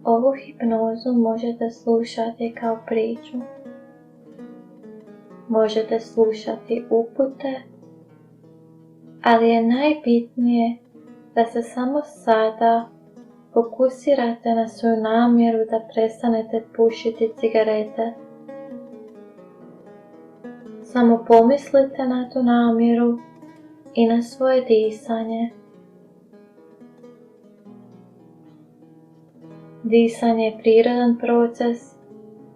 Ovu hipnozu možete slušati kao priču. Možete slušati upute, ali je najbitnije da se samo sada fokusirate na svoju namjeru da prestanete pušiti cigarete. Samo pomislite na tu namjeru i na svoje disanje. Disanje je prirodan proces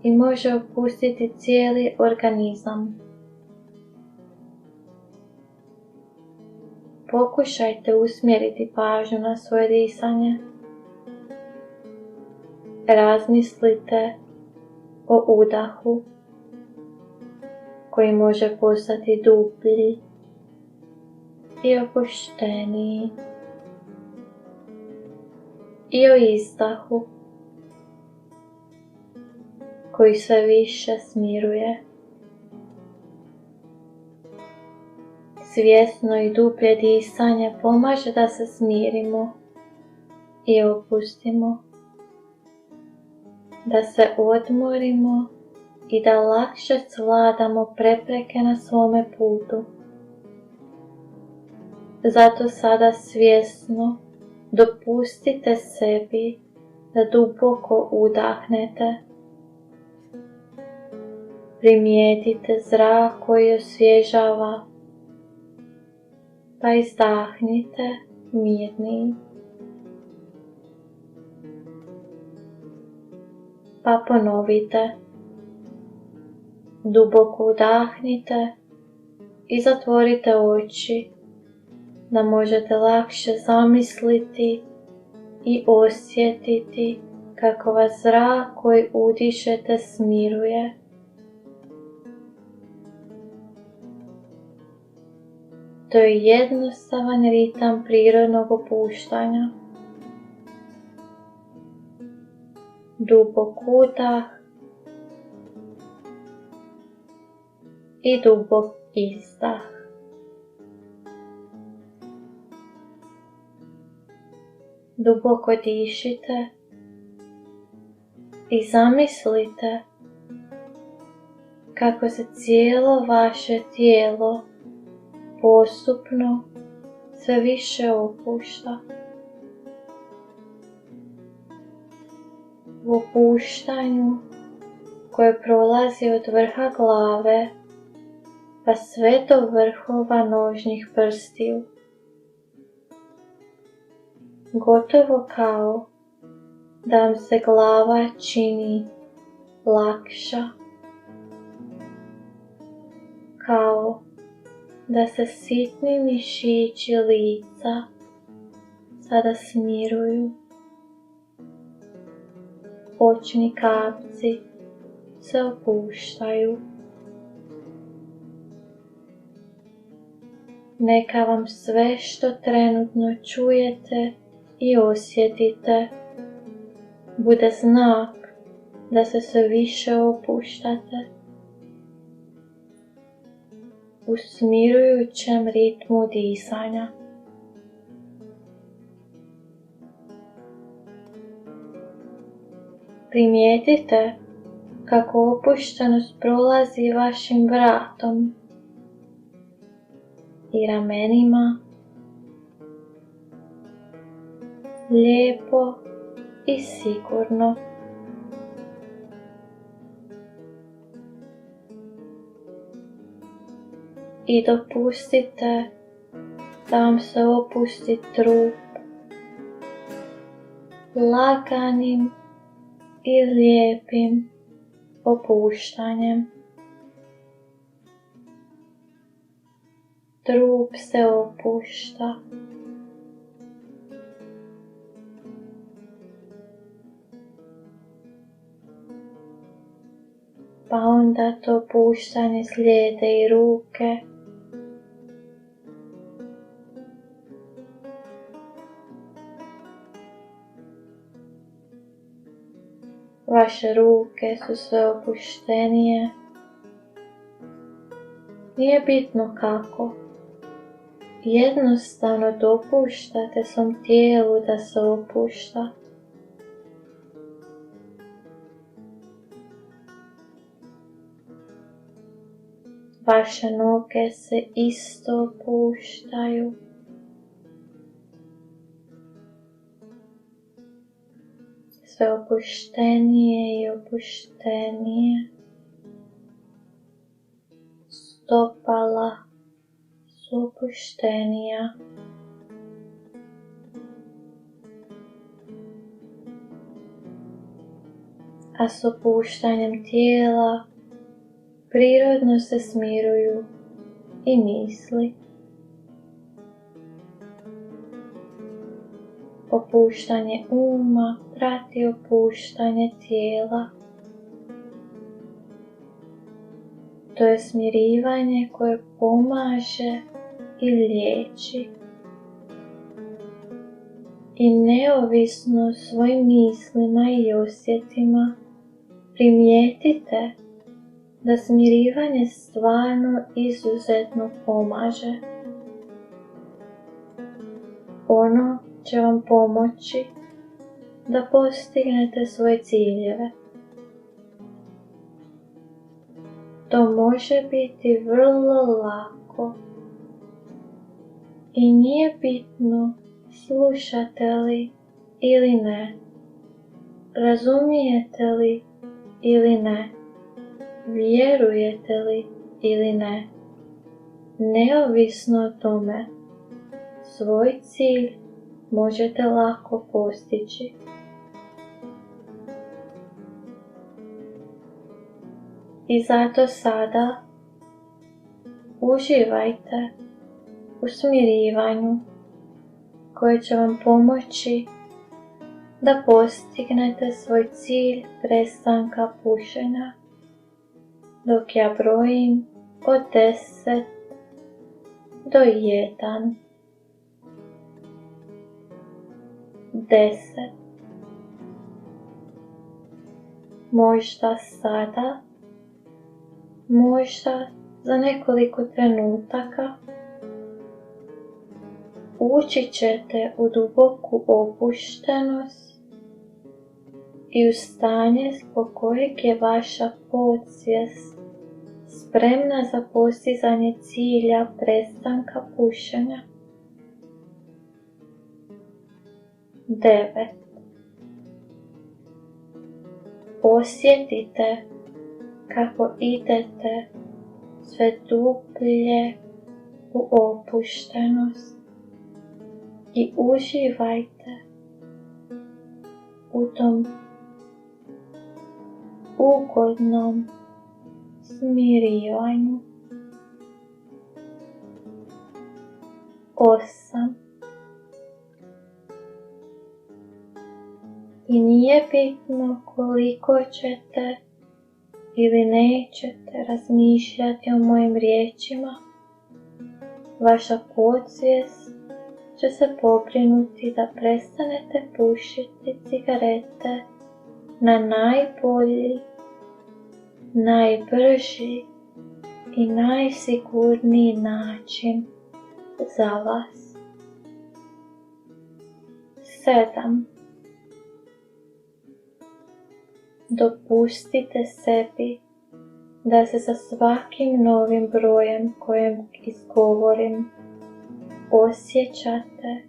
i može opustiti cijeli organizam. Pokušajte usmjeriti pažnju na svoje disanje. Razmislite o udahu koji može postati dublji i opušteniji, i o izdahu koji sve više smiruje. Svjesno i dublje disanje pomaže da se smirimo i opustimo, da se odmorimo i da lakše svladamo prepreke na svome putu. Zato sada svjesno dopustite sebi da duboko udahnete. Primijetite zrak koji osvježava, pa izdahnite mirniji. Pa ponovite. Duboko udahnite i zatvorite oči da možete lakše zamisliti i osjetiti kako vas zrak koji udišete smiruje. To je jednostavan ritam prirodnog opuštanja. Dubok udah i dubok izdah. Duboko dišite i zamislite kako se cijelo vaše tijelo postupno sve više opušta. U opuštanju koje prolazi od vrha glave pa sve do vrhova nožnih prstiju. Gotovo kao da vam se glava čini lakša. Kao da se sitni mišići lica sada smiruju. Očni kapci se opuštaju. Neka vam sve što trenutno čujete i osjetite bude znak da se sve više opuštate. U smirujućem ritmu disanja. Primijetite kako opuštenost prolazi vašim vratom i ramenima, lijepo i sigurno. I dopustite da vam se opusti trup laganim i lijepim opuštanjem. Trup se opušta. Pa onda to opuštanje slijede i ruke. Vaše ruke su sve opuštenije. Nije bitno kako. Jednostavno dopuštate svom tijelu da se opušta. Vaše noge se isto opuštaju. Sve opuštenije i opuštenije. Stopala su opuštenija. A s opuštanjem tijela prirodno se smiruju i misli. Opuštanje uma prati opuštanje tijela. To je smirivanje koje pomaže i liječi. I neovisno svojim mislima i osjetima primijetite da smirivanje stvarno izuzetno pomaže. Ono će vam pomoći da postignete svoje ciljeve. To može biti vrlo lako i nije bitno slušate li ili ne, razumijete li ili ne, vjerujete li ili ne. Neovisno o tome, svoj cilj možete lako postići. I zato sada uživajte u smirivanju koje će vam pomoći da postignete svoj cilj prestanka pušenja. Dok ja brojim od 10 do 1. 10. Možda sada, možda za nekoliko trenutaka ući ćete u duboku opuštenost i u stanje zbog kojeg je vaša podsvijest spremna za postizanje cilja prestanka pušenja. 9. Osjetite kako idete sve dublje u opuštenost i uživajte u tom ugodnom smirivanju. 8. I nije bitno koliko ćete ili nećete razmišljati o mojim riječima. Vaša podsvijest će se pobrinuti da prestanete pušiti cigarete na najbolji, najbrži i najsigurniji način za vas. 7. Dopustite sebi da se sa svakim novim brojem kojem izgovorim osjećate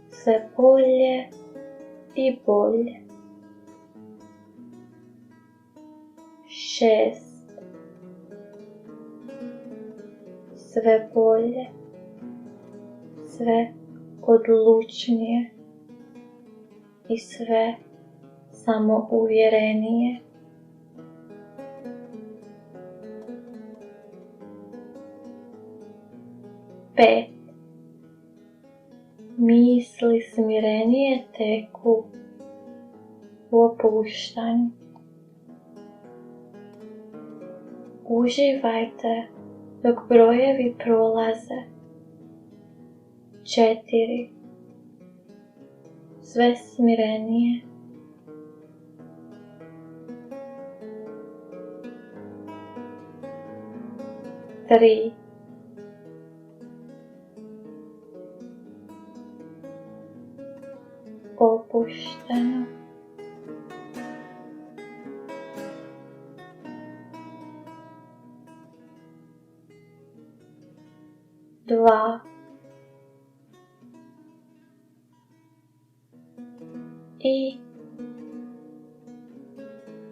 sve bolje i bolje. 6. Sve bolje, sve odlučnije i sve samouvjerenije. 5. Misli smirenije teku u opuštanju. Uživajte dok brojevi prolaze. 4. Sve smirenije. 3. Opušteno. 2. 2 i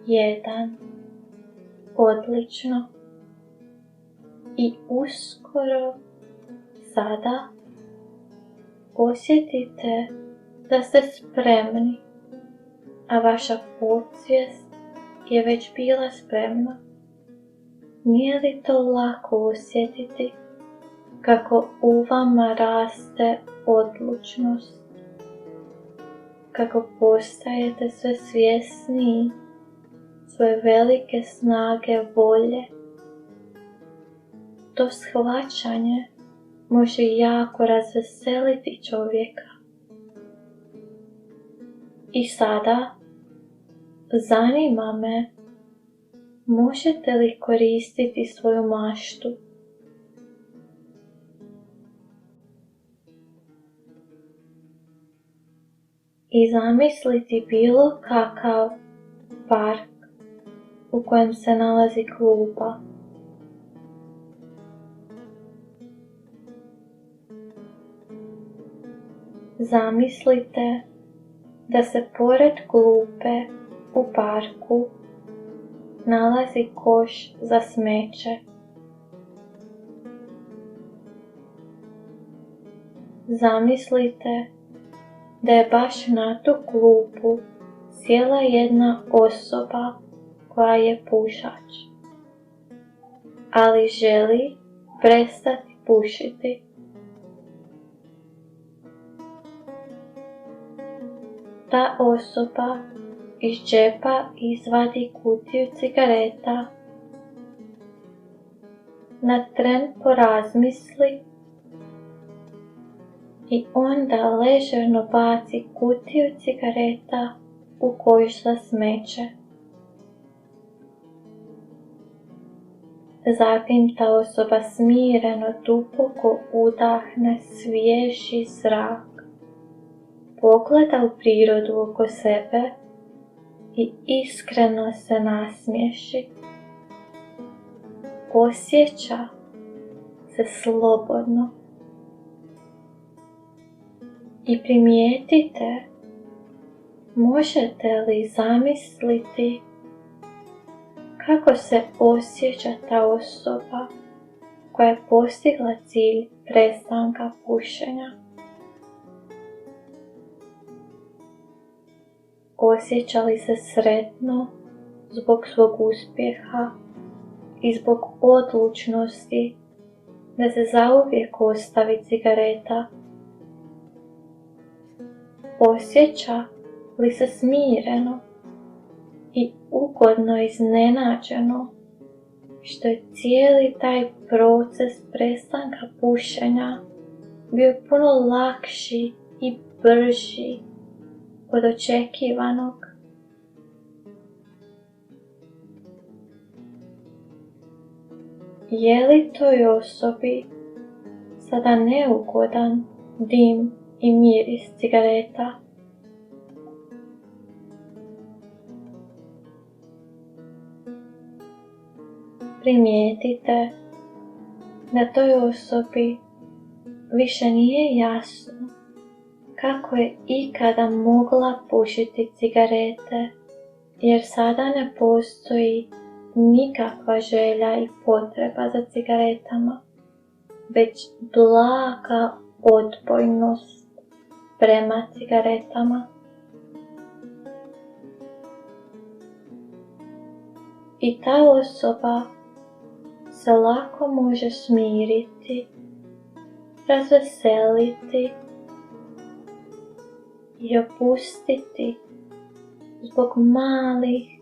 1. Odlično. I uskoro sada osjetite da ste spremni, a vaša podsvijest je već bila spremna. Nije li to lako osjetiti kako u vama raste odlučnost, kako postajete sve svjesniji svoje velike snage volje? To shvaćanje može jako razveseliti čovjeka. I sada zanima me, možete li koristiti svoju maštu? I zamisliti bilo kakav park u kojem se nalazi klupa. Zamislite da se pored klupe u parku nalazi koš za smeće. Zamislite da je baš na tu klupu sjela jedna osoba koja je pušač, ali želi prestati pušiti. Ta osoba iz džepa izvadi kutiju cigareta, na tren porazmisli i onda ležerno baci kutiju cigareta u koš za smeće. Zatim ta osoba smireno duboko udahne svježi zrak, pogleda u prirodu oko sebe i iskreno se nasmiješi. Osjeća se slobodno. I primijetite, možete li zamisliti kako se osjeća ta osoba koja je postigla cilj prestanka pušenja? Osjeća li se sretno zbog svog uspjeha i zbog odlučnosti da se zauvijek ostavi cigareta? Osjeća li se smireno i ugodno iznenađeno što je cijeli taj proces prestanka pušenja bio puno lakši i brži od očekivanog? Je li toj osobi sada neugodan dim i miris cigareta? Primijetite da toj osobi više nije jasno kako je ikada mogla pušiti cigarete, jer sada ne postoji nikakva želja i potreba za cigaretama, već blaga odbojnost prema cigaretama. I ta osoba se lako može smiriti, razveseliti i opustiti zbog malih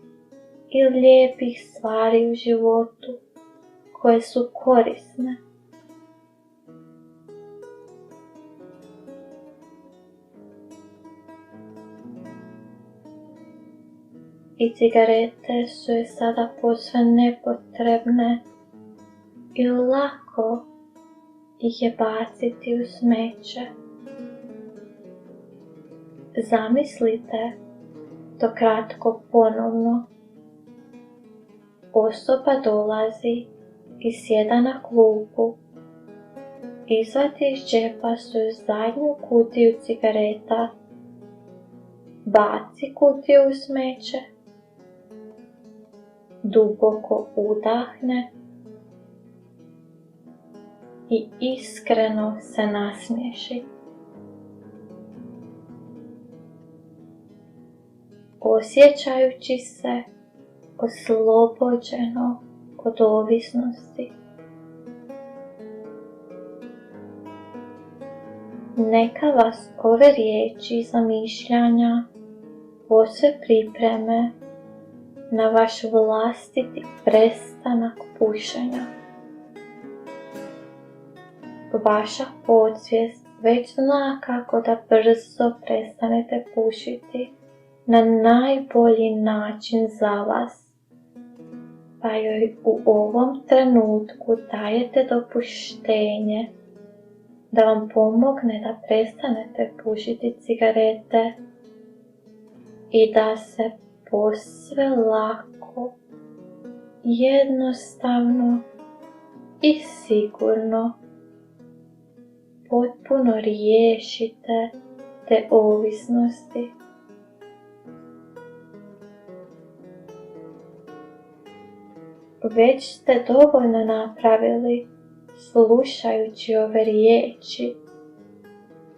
i lijepih stvari u životu koje su korisne. I cigarete su joj sada posve nepotrebne i lako ih je baciti u smeće. Zamislite to kratko ponovno. Osoba dolazi i sjeda na klupu. izvadi iz džepa svoju zadnju kutiju cigareta, baci kutiju u smeće, duboko udahne i iskreno se nasmiješi. Osjećajući se oslobođeno od ovisnosti. Neka vas ove riječi i zamišljanja posve pripreme na vaš vlastiti prestanak pušenja. Vaša podsvijest već zna kako da brzo prestanete pušiti na najbolji način za vas, pa joj u ovom trenutku dajete dopuštenje da vam pomogne da prestanete pušiti cigarete i da se posve lako, jednostavno i sigurno potpuno riješite te ovisnosti. Već ste dovoljno napravili slušajući ove riječi,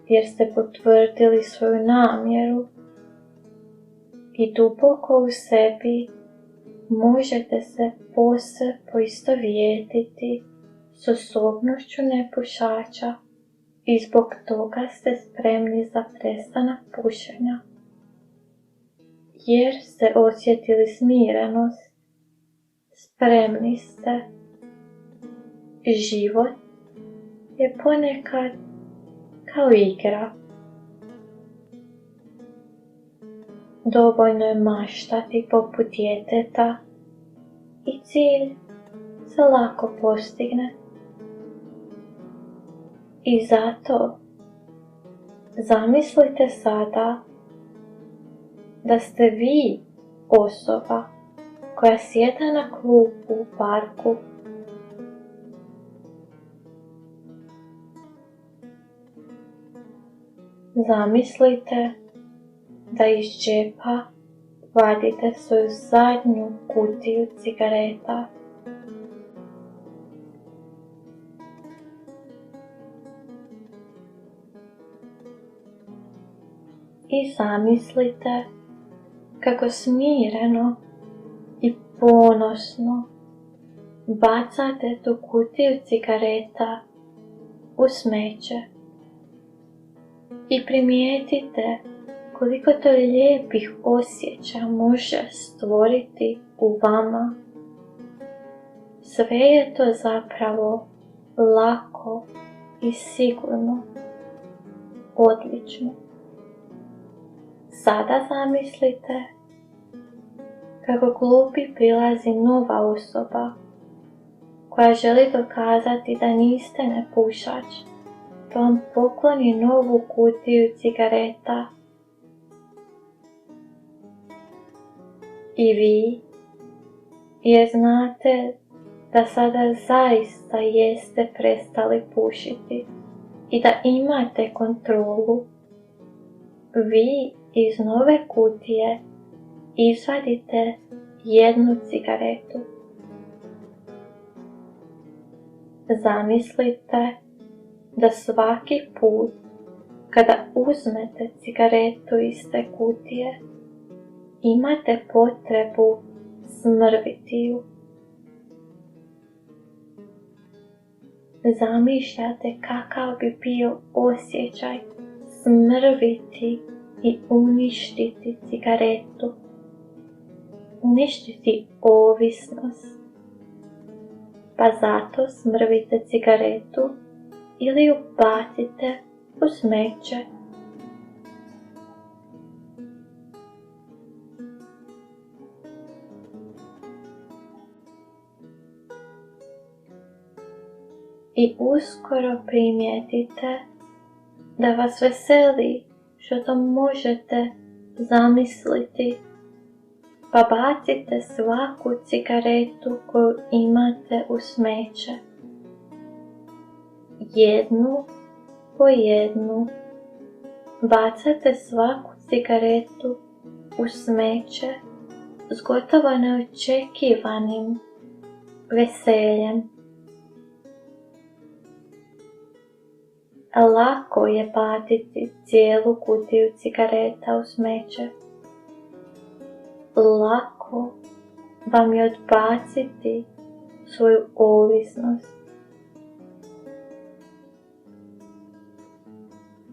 jer ste potvrdili svoju namjeru i duboko u sebi možete se posve poistovjetiti s osobnošću nepušača i zbog toga ste spremni za prestanak pušenja, jer ste osjetili smirenost, spremni ste. Život je ponekad kao igra. Dovoljno je maštati poput djeteta i cilj se lako postigne. I zato zamislite sada da ste vi osoba koja sjeda na klupu u parku. Zamislite da iz džepa vadite svoju zadnju kutiju cigareta. I zamislite kako smireno i ponosno bacate tu kutiju cigareta u smeće. I primijetite koliko to lijepih osjećaja može stvoriti u vama. Sve je to zapravo lako i sigurno, odlično. Sada zamislite kako klupi prilazi nova osoba koja želi dokazati da niste nepušač, pa vam pokloni novu kutiju cigareta. I vi, jer znate da sada zaista jeste prestali pušiti i da imate kontrolu, vi iz nove kutije izvadite jednu cigaretu. Zamislite da svaki put kada uzmete cigaretu iz te kutije, imate potrebu smrviti ju. Zamišljate kakav bi bio osjećaj smrviti i uništiti cigaretu, uništiti ovisnost. Pa zato smrvite cigaretu ili ju bacite u smeće. I uskoro primijetite da vas veseli što to možete zamisliti, pa bacite svaku cigaretu koju imate u smeće. jednu po jednu bacate svaku cigaretu u smeće s gotovo neočekivanim veseljem. Lako je baciti cijelu kutiju cigareta u smeće. Lako vam je odbaciti svoju ovisnost.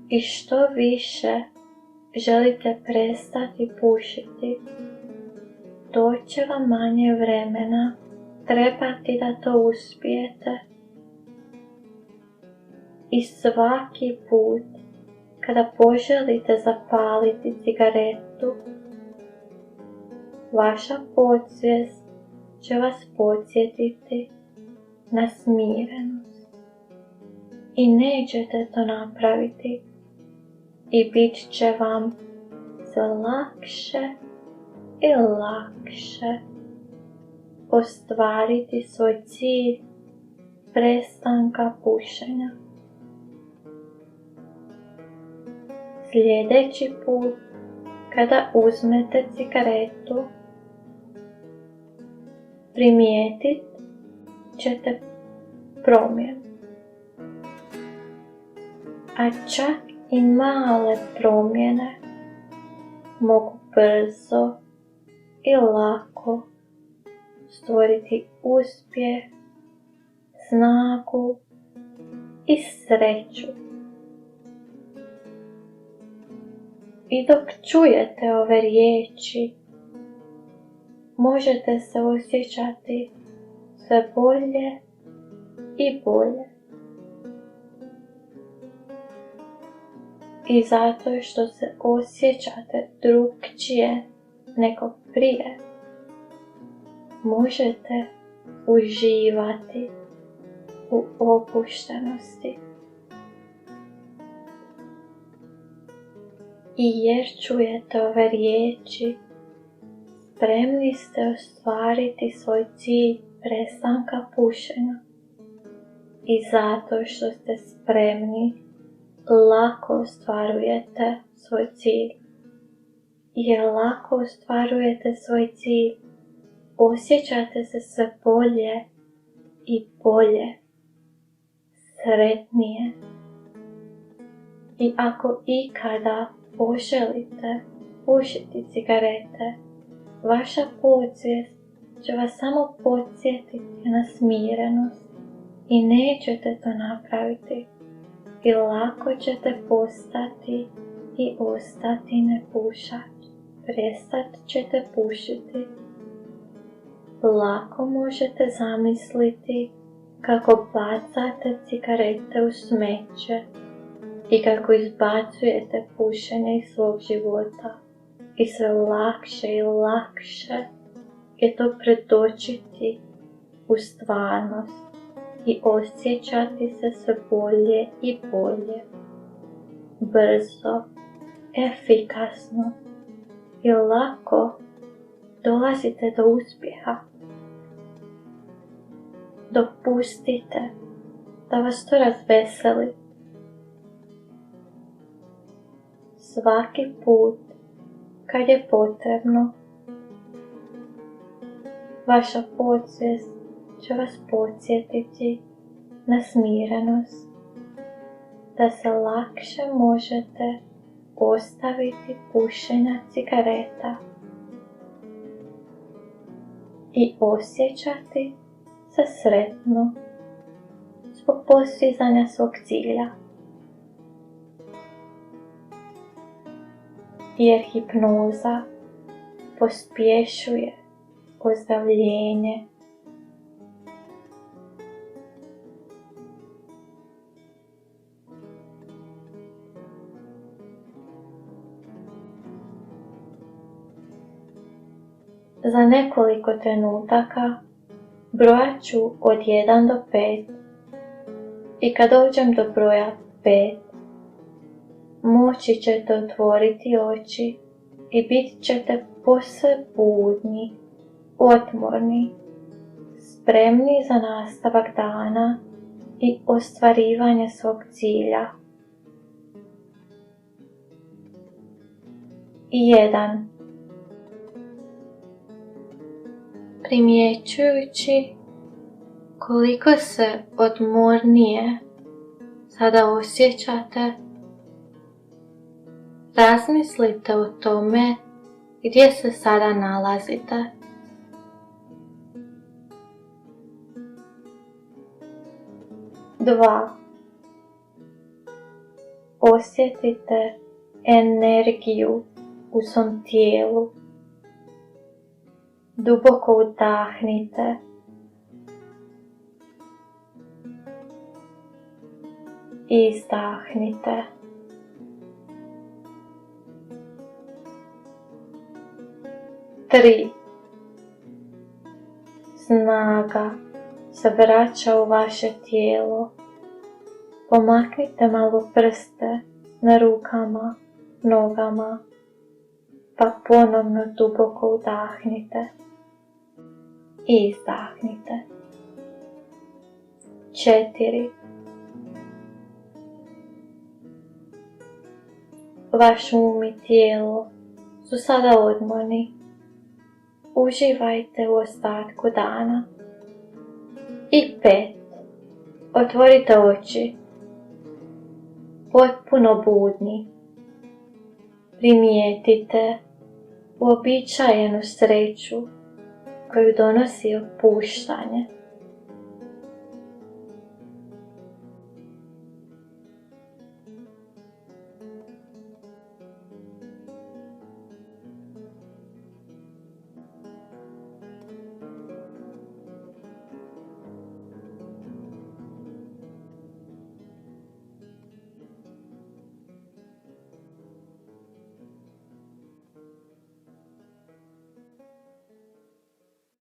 I što više želite prestati pušiti, to će vam manje vremena trebati da to uspijete. I svaki put kada poželite zapaliti cigaretu, vaša podsvijest će vas podsjetiti na smirenost. I nećete to napraviti i bit će vam sve lakše i lakše ostvariti svoj cilj prestanka pušenja. Sljedeći put kada uzmete cigaretu, primijetit ćete promjenu. A čak i male promjene mogu brzo i lako stvoriti uspjeh, snagu i sreću. I dok čujete ove riječi, možete se osjećati sve bolje i bolje. I zato što se osjećate drukčije nego prije, možete uživati u opuštenosti. I jer čujete ove riječi, spremni ste ostvariti svoj cilj prestanka pušenja. I zato što ste spremni, lako ostvarujete svoj cilj. Jer lako ostvarujete svoj cilj, osjećate se sve bolje i bolje, sretnije. I ako ikada poželite pušiti cigarete, vaša podsvijest će vas samo podsjetiti na smirenost i nećete to napraviti. I lako ćete postati i ostati nepušač. Prestat ćete pušiti. Lako možete zamisliti kako bacate cigarete u smeće i kako izbacujete pušenje iz svog života. I sve lakše i lakše je to predočiti u stvarnost i osjećati se sve bolje i bolje, brzo, efikasno i lako dolazite do uspjeha. Dopustite da vas to razveseli. Svaki put kad je potrebno, vaša podsvijest će vas podsjetiti na smirenost, da se lakše možete ostaviti pušenja cigareta i osjećati se sretno zbog postizanja svog cilja. Jer hipnoza pospješuje ozdravljenje. Za nekoliko trenutaka brojat ću od 1 do 5 i kad dođem do broja 5, moći ćete otvoriti oči i bit ćete posve budni, otmorni, spremni za nastavak dana i ostvarivanje svog cilja. 1. Primjećujući koliko se odmornije sada osjećate, razmislite o tome gdje se sada nalazite. 2. Osjetite energiju u svom tijelu. Duboko udahnite. Izdahnite. 3. Snaga se vraća u vaše tijelo. Pomaknite malo prste na rukama, nogama, pa ponovno duboko udahnite i izdahnite. 4. Vaš um i tijelo su sada odmorni. Uživajte u ostatku dana. I 5. Otvorite oči. Potpuno budni. Primijetite uobičajenu sreću koju donosi opuštanje.